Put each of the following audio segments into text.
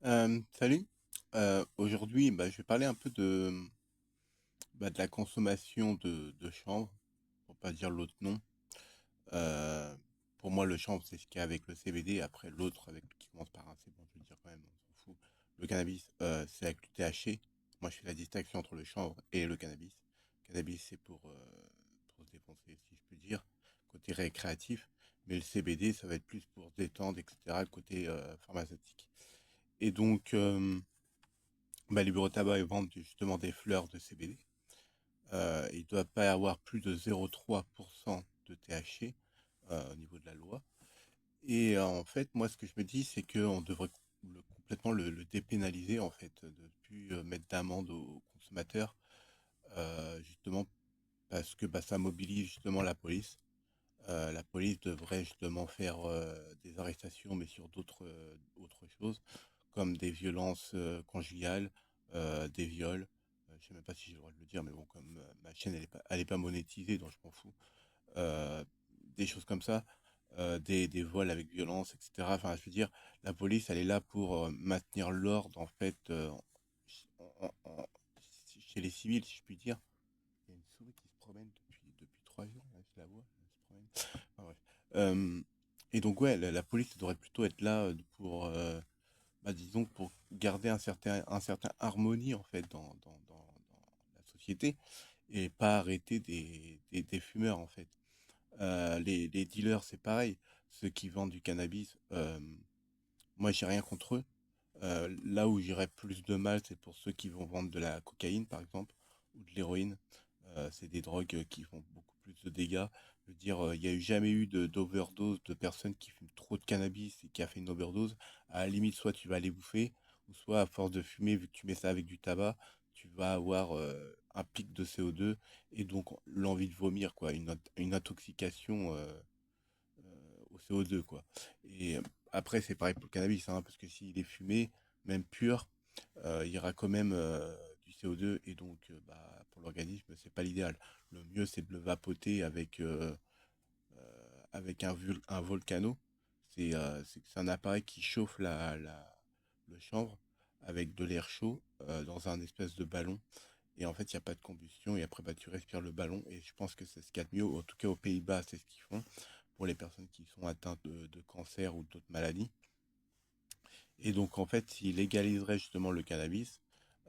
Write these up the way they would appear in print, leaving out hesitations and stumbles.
Salut. Aujourd'hui, je vais parler un peu de la consommation de chanvre, pour pas dire l'autre nom. Euh, pour moi, le chanvre, c'est ce qu'il y a avec le CBD. Après, l'autre, avec qui commence par un, c'est bon, je veux dire quand même, on s'en fout. Le cannabis, c'est avec le THC. Moi, je fais la distinction entre le chanvre et le cannabis. Le cannabis, c'est pour se défoncer, si je puis dire, côté récréatif. Mais le CBD, ça va être plus pour se détendre, etc., le côté pharmaceutique. Et donc, les bureaux de tabac, ils vendent justement des fleurs de CBD. Il ne doit pas y avoir plus de 0,3% de THC au niveau de la loi. Et en fait, moi, ce que je me dis, c'est qu'on devrait complètement le dépénaliser, en fait, de ne plus mettre d'amende aux consommateurs, justement parce que ça mobilise justement la police. La police devrait justement faire des arrestations, mais sur autres choses, comme des violences conjugales, des viols. Je sais même pas si j'ai le droit de le dire, mais bon, comme ma chaîne elle est pas monétisée, donc je m'en fous. Euh, des choses comme ça, des vols avec violence, etc. Enfin, je veux dire, la police, elle est là pour maintenir l'ordre, en fait, en- en- chez les civils, si je puis dire. Il y a une souris qui se promène depuis 3 jours, là, je la vois, elle se promène. Enfin, bref. Euh, et donc, ouais, la police devrait plutôt être là pour, disons, pour garder un certain harmonie, en fait, dans la société et pas arrêter des fumeurs, en fait. Les dealers, c'est pareil. Ceux qui vendent du cannabis, moi, j'ai rien contre eux. Là où j'irais plus de mal, c'est pour ceux qui vont vendre de la cocaïne, par exemple, ou de l'héroïne. C'est des drogues qui font beaucoup plus de dégâts. Je veux dire, il n'y a jamais eu d'overdose de personnes qui fument trop de cannabis et qui a fait une overdose. À la limite, soit tu vas les bouffer, ou soit à force de fumer, vu que tu mets ça avec du tabac, tu vas avoir un pic de CO2 et donc l'envie de vomir, quoi, une intoxication au CO2, quoi. Et après, c'est pareil pour le cannabis, hein, parce que s'il est fumé, même pur, il y aura quand même du CO2 et donc pour l'organisme, c'est pas l'idéal. Le mieux, c'est de le vapoter avec un volcano. C'est un appareil qui chauffe le chanvre avec de l'air chaud dans un espèce de ballon. Et en fait, il n'y a pas de combustion. Et après, tu respires le ballon. Et je pense que c'est ce qu'il y a de mieux. En tout cas, aux Pays-Bas, c'est ce qu'ils font pour les personnes qui sont atteintes de cancer ou d'autres maladies. Et donc, en fait, s'ils légaliseraient justement le cannabis,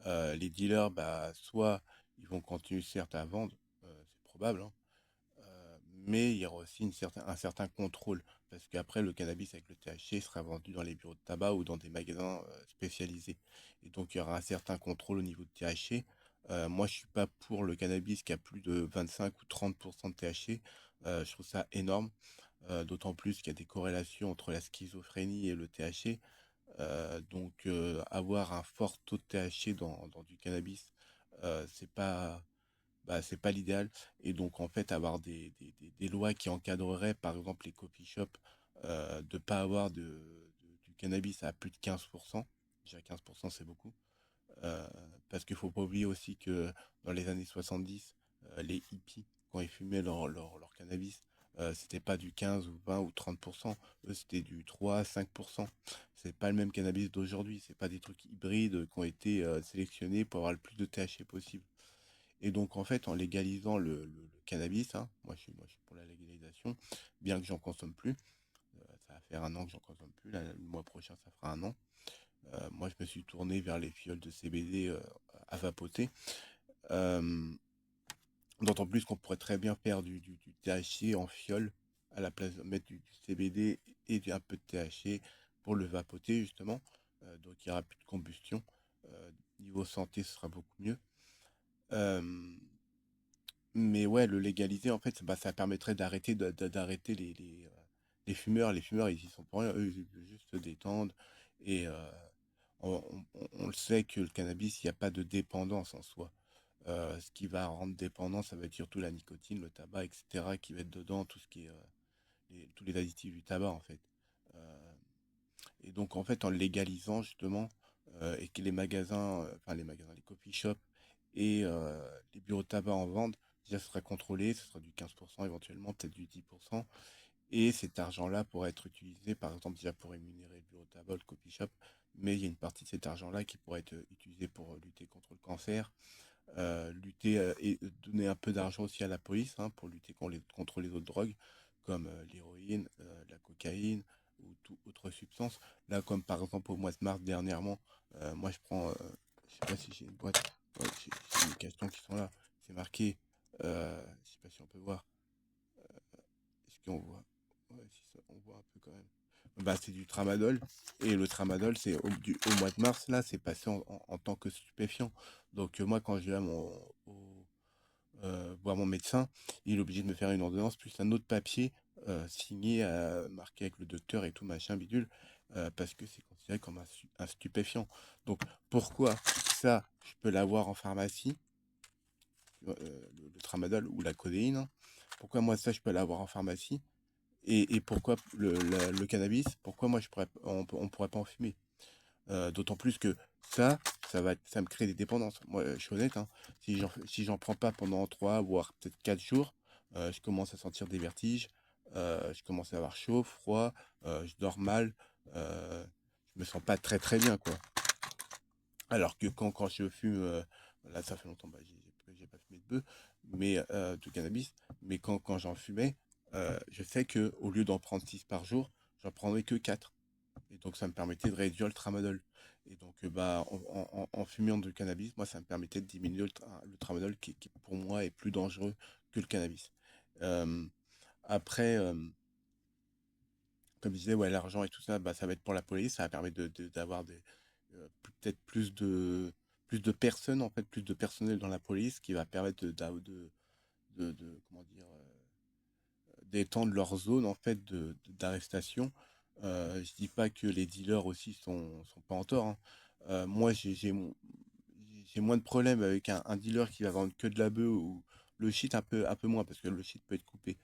les dealers, soit ils vont continuer certes à vendre, c'est probable, hein, mais il y aura aussi un certain contrôle, parce qu'après, le cannabis avec le THC sera vendu dans les bureaux de tabac ou dans des magasins spécialisés. Et donc, il y aura un certain contrôle au niveau de THC. Moi, je suis pas pour le cannabis qui a plus de 25 ou 30% de THC. Je trouve ça énorme, d'autant plus qu'il y a des corrélations entre la schizophrénie et le THC. Donc, avoir un fort taux de THC dans du cannabis, c'est pas l'idéal. Et donc, en fait, avoir des lois qui encadreraient, par exemple, les coffee shops, de pas avoir du cannabis à plus de 15%. Déjà 15%, c'est beaucoup. Euh, Parce qu'il faut pas oublier aussi que dans les années 70, les hippies, quand ils fumaient leur cannabis, c'était pas du 15 ou 20 ou 30%. Eux, c'était du 3 à 5%. C'est pas le même cannabis d'aujourd'hui. C'est pas des trucs hybrides qui ont été sélectionnés pour avoir le plus de THC possible. Et donc, en fait, en légalisant le cannabis, hein, moi, je suis pour la légalisation, bien que j'en consomme plus. Ça va faire un an que j'en consomme plus. Là, le mois prochain, ça fera un an. Moi, je me suis tourné vers les fioles de CBD à vapoter. Euh, D'autant plus qu'on pourrait très bien faire du THC en fiole à la place de mettre du CBD et un peu de THC pour le vapoter, justement. Donc, il n'y aura plus de combustion. Niveau santé, ce sera beaucoup mieux. Euh, mais ouais, le légaliser, en fait, ça permettrait d'arrêter les fumeurs. Les fumeurs, ils y sont pour rien. Eux, ils veulent juste se détendre. Et on le sait que le cannabis, il n'y a pas de dépendance en soi. Ce qui va rendre dépendant, ça va être surtout la nicotine, le tabac, etc., qui va être dedans, tout ce qui est tous les additifs du tabac, en fait. Euh, et donc, en fait, en le légalisant, justement, et que les coffee shops et les bureaux de tabac en vendent, déjà, ce sera contrôlé, ce sera du 15% éventuellement, peut-être du 10%. Et cet argent-là pourrait être utilisé, par exemple, déjà pour rémunérer le bureau de tabac, le coffee shop, mais il y a une partie de cet argent-là qui pourrait être utilisé pour lutter contre le cancer, lutter et donner un peu d'argent aussi à la police, hein, pour lutter contre les autres drogues, comme l'héroïne, la cocaïne ou toute autre substance. Là, comme par exemple au mois de mars dernièrement, moi je prends, je sais pas si j'ai une boîte, ouais, j'ai des cachetons qui sont là, c'est marqué, je sais pas si on peut voir, est-ce qu'on voit? Ouais, si ça, on voit un peu quand même. Bah, c'est du tramadol. Et le tramadol, c'est au mois de mars, là, c'est passé en tant que stupéfiant. Donc, moi, quand je vais voir mon médecin, il est obligé de me faire une ordonnance, plus un autre papier signé, marqué avec le docteur et tout, machin, bidule, parce que c'est considéré comme un stupéfiant. Donc, pourquoi ça, je peux l'avoir en pharmacie, le tramadol ou la codéine, hein. Pourquoi moi, ça, je peux l'avoir en pharmacie? Et pourquoi le cannabis, pourquoi moi on pourrait pas en fumer? D'autant plus que ça, ça me crée des dépendances. Moi, je suis honnête, hein, si j'en prends pas pendant 3 voire peut-être 4 jours, je commence à sentir des vertiges, je commence à avoir chaud, froid, je dors mal, je me sens pas très très bien, quoi. Alors que quand je fume, là ça fait longtemps, bah, j'ai pas fumé de bœuf, mais de cannabis, mais quand j'en fumais, je sais que au lieu d'en prendre 6 par jour, j'en prendrais que 4. Et donc ça me permettait de réduire le tramadol. Et donc bah en fumant du cannabis, moi ça me permettait de diminuer le tramadol qui pour moi est plus dangereux que le cannabis. Euh, après, comme je disais, ouais, l'argent et tout ça, bah, ça va être pour la police, ça va permettre d'avoir peut-être plus de personnes, en fait, plus de personnel dans la police qui va permettre comment dire, d'étendre leur zone, en fait, d'arrestation. Je dis pas que les dealers aussi sont pas en tort, hein. Moi, j'ai moins de problèmes avec un dealer qui va vendre que de la bœuf ou le shit un peu moins, parce que le shit peut être coupé.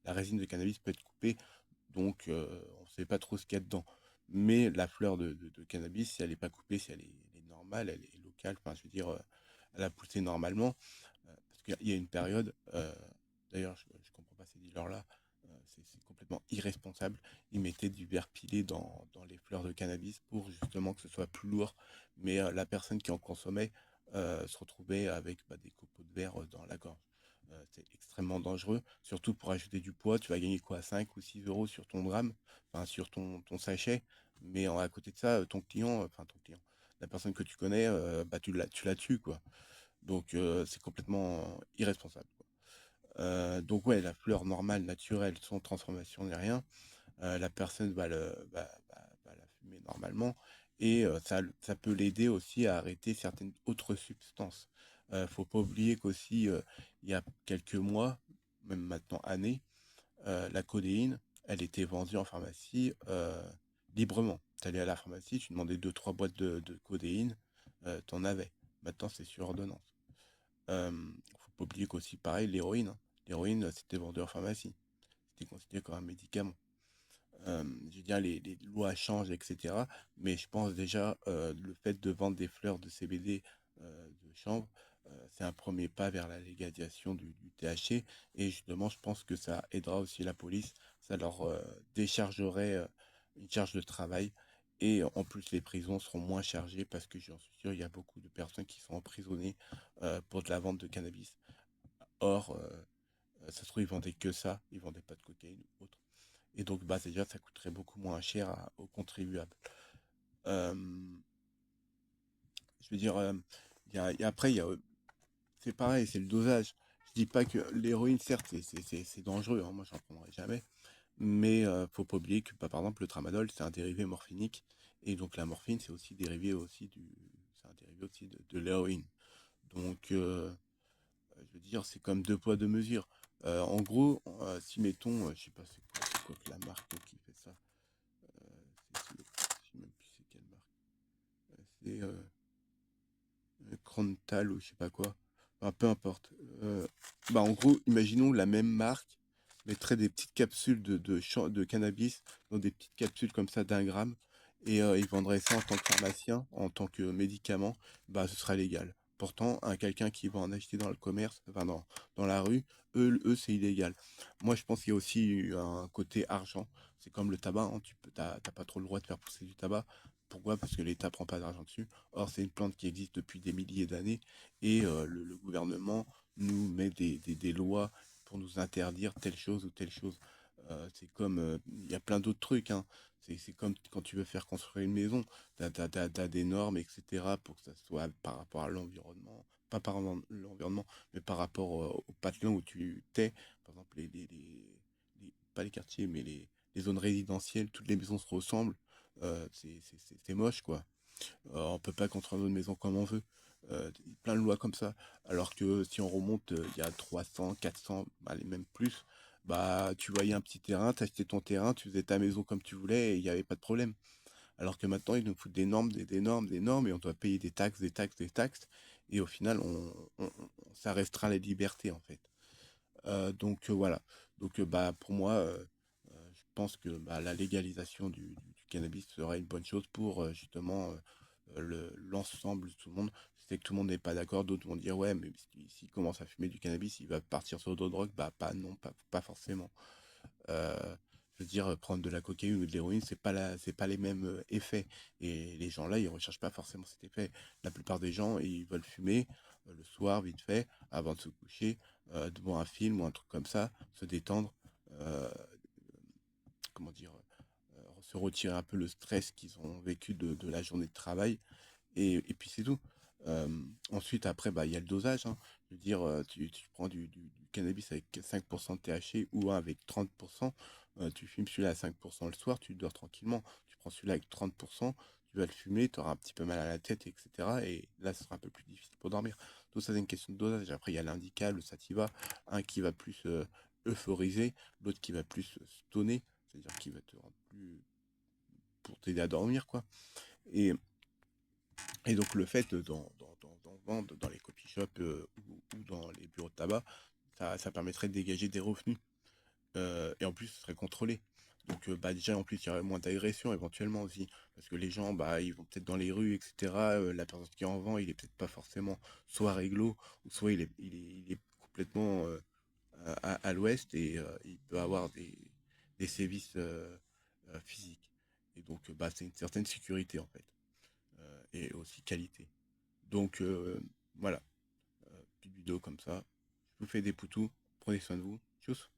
La résine de cannabis peut être coupée, donc on ne sait pas trop ce qu'il y a dedans. Mais la fleur de cannabis, si elle n'est pas coupée, si elle est normale, elle est locale, enfin je veux dire, elle a poussé normalement, parce qu'il y a une période, d'ailleurs je comprends pas ces dealers-là, c'est complètement irresponsable, ils mettaient du verre pilé dans les fleurs de cannabis pour justement que ce soit plus lourd, mais la personne qui en consommait se retrouvait avec des copeaux de verre dans la gorge. C'est extrêmement dangereux, surtout pour ajouter du poids. Tu vas gagner quoi, 5 ou 6 euros sur ton gramme, enfin sur ton sachet. Mais à côté de ça, ton client, la personne que tu connais, bah, tu la tues, quoi. Donc c'est complètement irresponsable, quoi. Donc ouais, la fleur normale, naturelle, sans transformation ni rien, la personne va la fumer normalement et ça peut l'aider aussi à arrêter certaines autres substances. Faut pas oublier qu'aussi, il y a quelques mois, même maintenant années, la codéine, elle était vendue en pharmacie librement. Tu allais à la pharmacie, tu demandais deux trois boîtes de codéine, t'en avais. Maintenant, c'est sur ordonnance. Faut pas oublier qu'aussi, pareil, l'héroïne, hein. L'héroïne, c'était vendu en pharmacie. C'était considéré comme un médicament. Je veux dire, les lois changent, etc. Mais je pense déjà, le fait de vendre des fleurs de CBD de chanvre, c'est un premier pas vers la légalisation du THC. Et justement, je pense que ça aidera aussi la police. Ça leur déchargerait une charge de travail. Et en plus, les prisons seront moins chargées parce que j'en suis sûr, il y a beaucoup de personnes qui sont emprisonnées pour de la vente de cannabis. Or, ça se trouve, ils vendaient que ça, ils vendaient pas de cocaïne ou autre. Et donc, bah, déjà, ça coûterait beaucoup moins cher aux contribuables. Euh, je veux dire, après, c'est pareil, c'est le dosage. Je dis pas que l'héroïne, certes, c'est dangereux, hein, moi, j'en prendrai jamais. Mais faut pas oublier que, bah, par exemple, le tramadol, c'est un dérivé morphinique. Et donc, la morphine, c'est un dérivé aussi de l'héroïne. Donc, je veux dire, c'est comme deux poids, deux mesures. En gros, si mettons, je sais pas c'est quoi que la marque qui fait ça. Je sais même plus c'est quelle marque. C'est Krontal ou je sais pas quoi. Enfin, peu importe. Bah, en gros, imaginons la même marque mettrait des petites capsules de cannabis dans des petites capsules comme ça d'1 gramme et ils vendraient ça en tant que pharmacien, en tant que médicament, bah ce serait légal. Pourtant, quelqu'un qui va en acheter dans le commerce, enfin dans la rue, c'est illégal. Moi, je pense qu'il y a aussi un côté argent. C'est comme le tabac, hein, t'as pas trop le droit de faire pousser du tabac. Pourquoi? Parce que l'État prend pas d'argent dessus. Or, c'est une plante qui existe depuis des milliers d'années et le gouvernement nous met des lois pour nous interdire telle chose ou telle chose. C'est comme, il y a plein d'autres trucs, hein. C'est comme quand tu veux faire construire une maison, t'as des normes, etc., pour que ça soit par rapport à l'environnement, pas par l'environnement, mais par rapport au patelin où tu t'es. Par exemple, pas les quartiers, mais les zones résidentielles, toutes les maisons se ressemblent. C'est moche, quoi. On peut pas construire notre maison comme on veut. Plein de lois comme ça. Alors que si on remonte il y a 300, 400, allez, même plus, bah tu voyais un petit terrain, t'achetais ton terrain, tu faisais ta maison comme tu voulais et il n'y avait pas de problème. Alors que maintenant, ils nous foutent des normes, des normes, des normes, et on doit payer des taxes, des taxes, des taxes. Et au final, ça restreint les libertés, en fait. Donc voilà. Donc bah pour moi, je pense que bah, la légalisation du cannabis serait une bonne chose pour justement l'ensemble de tout le monde. C'est que tout le monde n'est pas d'accord, d'autres vont dire ouais, mais s'il commence à fumer du cannabis, il va partir sur d'autres drogues. Bah pas non, pas forcément. Euh, je veux dire, prendre de la cocaïne ou de l'héroïne, c'est pas les mêmes effets. Et les gens-là, ils recherchent pas forcément cet effet. La plupart des gens, ils veulent fumer le soir, vite fait, avant de se coucher, devant un film ou un truc comme ça, se détendre, euh, comment dire, se retirer un peu le stress qu'ils ont vécu de la journée de travail. Et puis c'est tout. Euh, Ensuite, après, bah, il y a le dosage, hein. Je veux dire, tu prends du cannabis avec 5% de THC ou un avec 30%, tu fumes celui-là à 5% le soir, tu dors tranquillement. Tu prends celui-là avec 30%, tu vas le fumer, tu auras un petit peu mal à la tête, etc. Et là, ce sera un peu plus difficile pour dormir. Tout ça, c'est une question de dosage. Après, il y a l'indica, le sativa, un qui va plus euphoriser, l'autre qui va plus stoner, c'est-à-dire qui va te rendre plus pour t'aider à dormir, quoi. Et et donc le fait d'en vendre dans les coffee shops ou dans les bureaux de tabac, ça permettrait de dégager des revenus. Et en plus, ce serait contrôlé. Donc bah, déjà, en plus, il y aurait moins d'agressions éventuellement aussi. Parce que les gens, bah, ils vont peut-être dans les rues, etc. La personne qui en vend, il est peut-être pas forcément soit réglo, ou soit il est complètement à l'ouest et il peut avoir des sévices physiques. Et donc, bah, c'est une certaine sécurité en fait. Et aussi qualité. Donc voilà, petite vidéo comme ça. Je vous fais des poutous. Prenez soin de vous. Tchuss.